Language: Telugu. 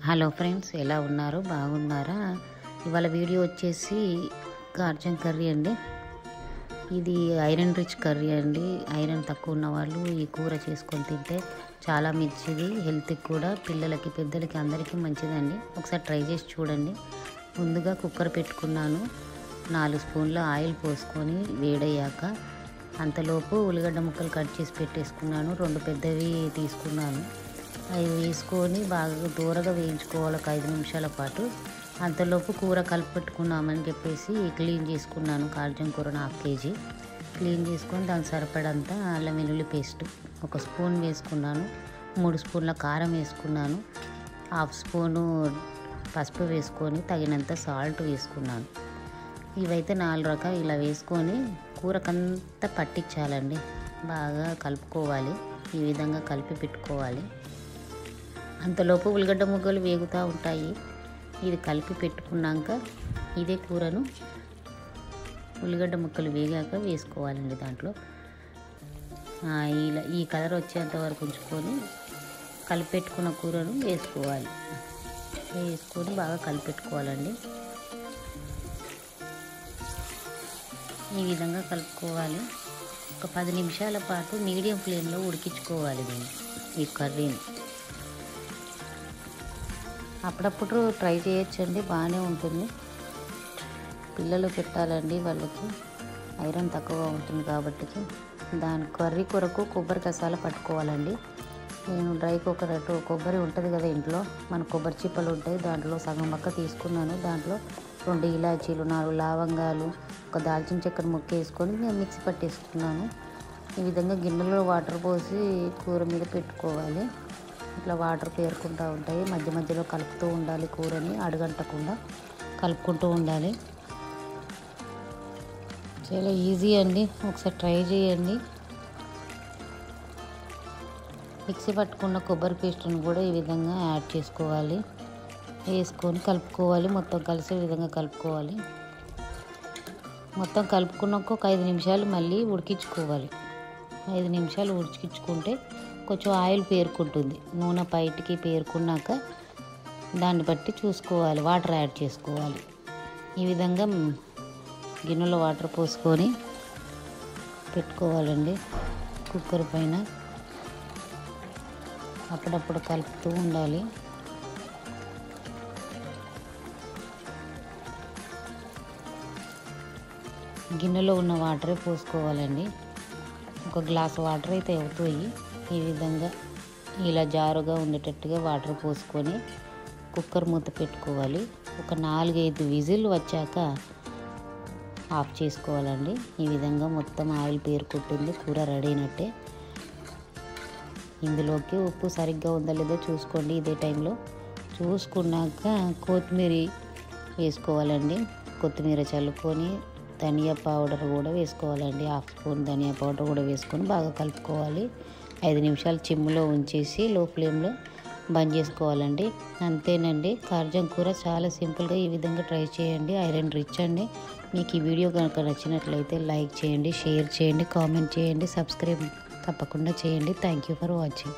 హలో ఫ్రెండ్స్, ఎలా ఉన్నారు? బాగున్నారా? ఇవాళ వీడియో వచ్చేసి గార్జన్ కర్రీ అండి. ఇది ఐరన్ రిచ్ కర్రీ అండి. ఐరన్ తక్కువ ఉన్న వాళ్ళు ఈ కూర చేసుకొని తింటే చాలా మంచిది. హెల్త్కి కూడా, పిల్లలకి పెద్దలకి అందరికీ మంచిదండి. ఒకసారి ట్రై చేసి చూడండి. ముందుగా కుక్కర్ పెట్టుకున్నాను. 4 స్పూన్ల ఆయిల్ పోసుకొని వేడయ్యాక అంతలోపు ఉల్లిగడ్డ ముక్కలు కట్ చేసి పెట్టేసుకున్నాను. 2 పెద్దవి తీసుకున్నాను. అవి వేసుకొని బాగా దూరగా వేయించుకోవాలి ఒక 5 నిమిషాల పాటు. అంతలోపు కూర కలిపెట్టుకున్నామని చెప్పేసి క్లీన్ చేసుకున్నాను. గార్జన్ కూరను 1/2 kg క్లీన్ చేసుకొని దానికి సరిపడంతా అల్లం వెల్లుల్లి పేస్ట్ 1 స్పూన్ వేసుకున్నాను. 3 స్పూన్ల కారం వేసుకున్నాను. 1/2 స్పూను పసుపు వేసుకొని తగినంత సాల్ట్ వేసుకున్నాను. ఇవైతే 4 రకాలు ఇలా వేసుకొని కూరకంతా పట్టించాలండి. బాగా కలుపుకోవాలి. ఈ విధంగా కలిపి పెట్టుకోవాలి. అంతలోపు ఉల్లిగడ్డ ముక్కలు వేగుతూ ఉంటాయి. ఇది కలిపి పెట్టుకున్నాక ఇదే కూరను ఉల్లిగడ్డ ముక్కలు వేగాక వేసుకోవాలండి. దాంట్లో ఇలా ఈ కలర్ వచ్చేంత వరకు ఉంచుకొని కలిపెట్టుకున్న కూరను వేసుకోవాలి. వేసుకొని బాగా కలిపెట్టుకోవాలండి. ఈ విధంగా కలుపుకోవాలి. ఒక 10 నిమిషాల పాటు మీడియం ఫ్లేమ్లో ఉడికించుకోవాలి ఈ కర్రీని. అప్పుడప్పుడు ట్రై చేయొచ్చండి, బాగానే ఉంటుంది. పిల్లలు పెట్టాలండి, వాళ్ళకి ఐరన్ తక్కువ ఉంటుంది కాబట్టి. దాని కర్రీ కొరకు కొబ్బరి కసాల పట్టుకోవాలండి. నేను డ్రై కోకోనట్ కొబ్బరి ఉంటుంది కదా ఇంట్లో, మన కొబ్బరి చిప్పలు ఉంటాయి, దాంట్లో సగం పక్క తీసుకున్నాను. దాంట్లో 2 ఇలాచీలు, 4 లవంగాలు, ఒక దాల్చిన చెక్కను ముక్క వేసుకొని నేను మిక్సీ పట్టేసుకున్నాను. ఈ విధంగా గిన్నెలో వాటర్ పోసి కూర మీద పెట్టుకోవాలి. ఇట్లా వాటర్ పేరుకుంటూ ఉంటాయి. మధ్య మధ్యలో కలుపుతూ ఉండాలి. కూరని అడుగంటకుండా కలుపుకుంటూ ఉండాలి. చాలా ఈజీ అండి, ఒకసారి ట్రై చేయండి. మిక్సీ పట్టుకున్న కొబ్బరి పేస్ట్ని కూడా ఈ విధంగా యాడ్ చేసుకోవాలి. వేసుకొని కలుపుకోవాలి. మొత్తం కలిసే విధంగా కలుపుకోవాలి. మొత్తం కలుపుకున్నాక ఒక 5 నిమిషాలు మళ్ళీ ఉడికించుకోవాలి. 5 నిమిషాలు ఉడికించుకుంటే కొంచెం ఆయిల్ పేరుకుంటుంది. నూనె బయటికి పేరుకున్నాక దాన్ని బట్టి చూసుకోవాలి, వాటర్ యాడ్ చేసుకోవాలి. ఈ విధంగా గిన్నెలో వాటర్ పోసుకొని పెట్టుకోవాలండి కుక్కర్ పైన. అప్పుడప్పుడు కలుపుతూ ఉండాలి. గిన్నెలో ఉన్న వాటరే పోసుకోవాలండి. 1 గ్లాస్ వాటర్ అయితే అవుతాయి. ఈ విధంగా ఇలా జారుగా ఉండేటట్టుగా వాటర్ పోసుకొని కుక్కర్ మూత పెట్టుకోవాలి. ఒక 4-5 విజిల్ వచ్చాక ఆఫ్ చేసుకోవాలండి. ఈ విధంగా మొత్తం ఆయిల్ పేరుకుంటుంది. కూర రెడీ అయినట్టే. ఇందులోకి ఉప్పు సరిగ్గా ఉందా లేదో చూసుకోండి. ఇదే టైంలో చూసుకున్నాక కొత్తిమీర వేసుకోవాలండి. కొత్తిమీర చల్లుకొని ధనియా పౌడర్ కూడా వేసుకోవాలండి. 1/2 స్పూన్ ధనియా పౌడర్ కూడా వేసుకొని బాగా కలుపుకోవాలి. 5 నిమిషాలు చిమ్లో ఉంచేసి లో ఫ్లేమ్లో బంద్ చేసుకోవాలండి. అంతేనండి, గార్జన్ కూర చాలా సింపుల్గా ఈ విధంగా ట్రై చేయండి. ఐరన్ రిచ్ అండి. మీకు ఈ వీడియో కనుక నచ్చినట్లయితే లైక్ చేయండి, షేర్ చేయండి, కామెంట్ చేయండి, సబ్స్క్రైబ్ తప్పకుండా చేయండి. Thank you for watching.